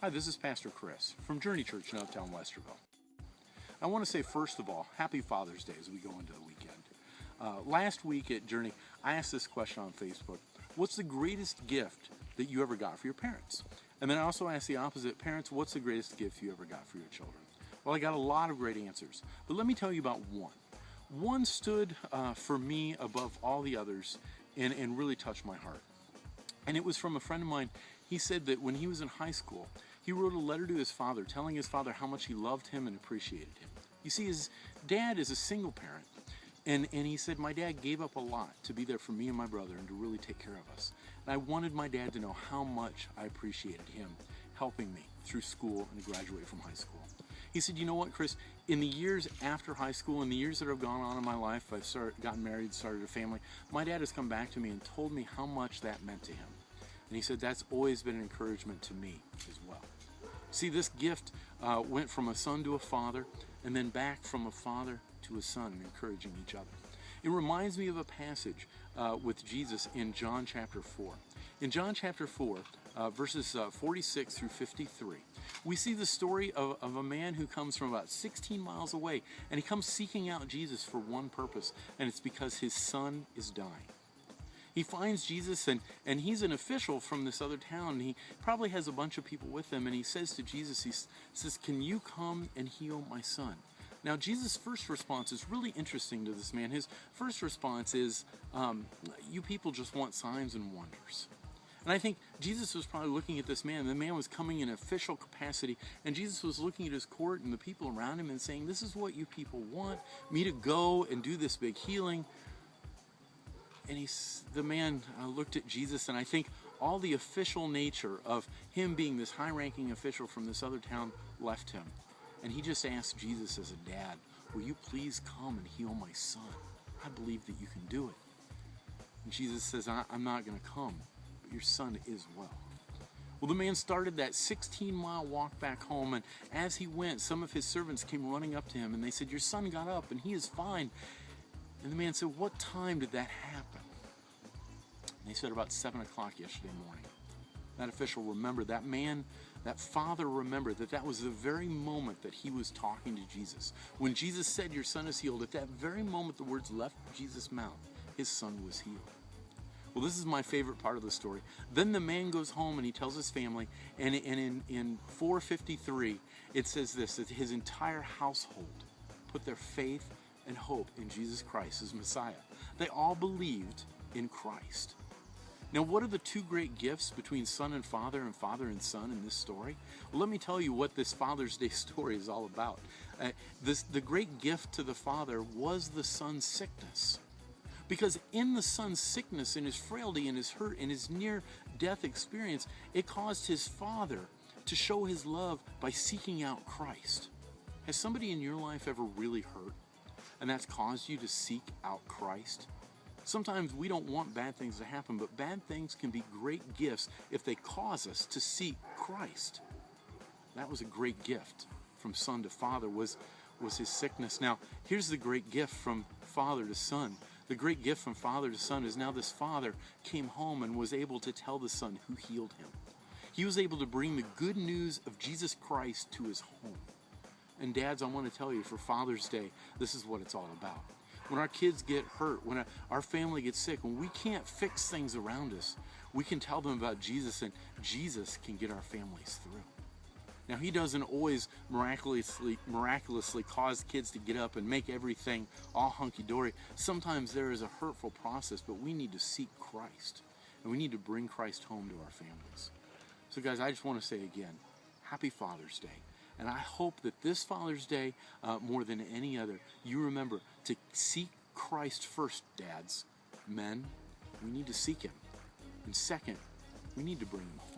Hi, this is Pastor Chris from Journey Church in Uptown Westerville. I want to say, first of all, happy Father's Day as we go into the weekend. Last week at Journey, I asked this question on Facebook: what's the greatest gift that you ever got for your parents? And then I also asked the opposite: parents, what's the greatest gift you ever got for your children? Well, I got a lot of great answers, but let me tell you about one. One stood for me above all the others and really touched my heart. And it was from a friend of mine. He said that when he was in high school, he wrote a letter to his father telling his father how much he loved him and appreciated him. You see, his dad is a single parent, and he said, my dad gave up a lot to be there for me and my brother and to really take care of us. And I wanted my dad to know how much I appreciated him helping me through school and to graduate from high school. He said, you know what, Chris, in the years after high school, in the years that have gone on in my life, I've gotten married, started a family, my dad has come back to me and told me how much that meant to him. And he said, that's always been an encouragement to me as well. See, this gift went from a son to a father, and then back from a father to a son, encouraging each other. It reminds me of a passage with Jesus in John chapter 4. In John chapter 4, verses 46 through 53, we see the story of a man who comes from about 16 miles away, and he comes seeking out Jesus for one purpose, and it's because his son is dying. He finds Jesus, and he's an official from this other town. He probably has a bunch of people with him, and he says to Jesus, he says, can you come and heal my son? Now, Jesus' first response is really interesting to this man. His first response is, you people just want signs and wonders. And I think Jesus was probably looking at this man. The man was coming in official capacity, and Jesus was looking at his court and the people around him and saying, this is what you people want, me to go and do this big healing. And the man looked at Jesus, and I think all the official nature of him being this high-ranking official from this other town left him. And he just asked Jesus as a dad, will you please come and heal my son? I believe that you can do it. And Jesus says, I'm not going to come, but your son is well. Well, the man started that 16-mile walk back home, and as he went, some of his servants came running up to him, and they said, your son got up, and he is fine. And the man said, what time did that happen? And they said, about 7 o'clock yesterday morning. That official remembered, that man, that father remembered that was the very moment that he was talking to Jesus. When Jesus said, your son is healed, at that very moment the words left Jesus' mouth, his son was healed. Well, this is my favorite part of the story. Then the man goes home and he tells his family, and in 4:53, it says this, that his entire household put their faith and hope in Jesus Christ as Messiah. They all believed in Christ. Now, what are the two great gifts between son and father and son in this story? Well, let me tell you what this Father's Day story is all about. The great gift to the father was the son's sickness. Because in the son's sickness, in his frailty, in his hurt, in his near-death experience, it caused his father to show his love by seeking out Christ. Has somebody in your life ever really hurt, and that's caused you to seek out Christ? Sometimes we don't want bad things to happen, but bad things can be great gifts if they cause us to seek Christ. That was a great gift from son to father, was his sickness. Now, here's the great gift from father to son. The great gift from father to son is now this father came home and was able to tell the son who healed him. He was able to bring the good news of Jesus Christ to his home. And dads, I want to tell you, for Father's Day, this is what it's all about. When our kids get hurt, when our family gets sick, when we can't fix things around us, we can tell them about Jesus, and Jesus can get our families through. Now, he doesn't always miraculously cause kids to get up and make everything all hunky-dory. Sometimes there is a hurtful process, but we need to seek Christ, and we need to bring Christ home to our families. So, guys, I just want to say again, happy Father's Day. And I hope that this Father's Day, more than any other, you remember to seek Christ first, dads. Men, we need to seek him. And second, we need to bring him home.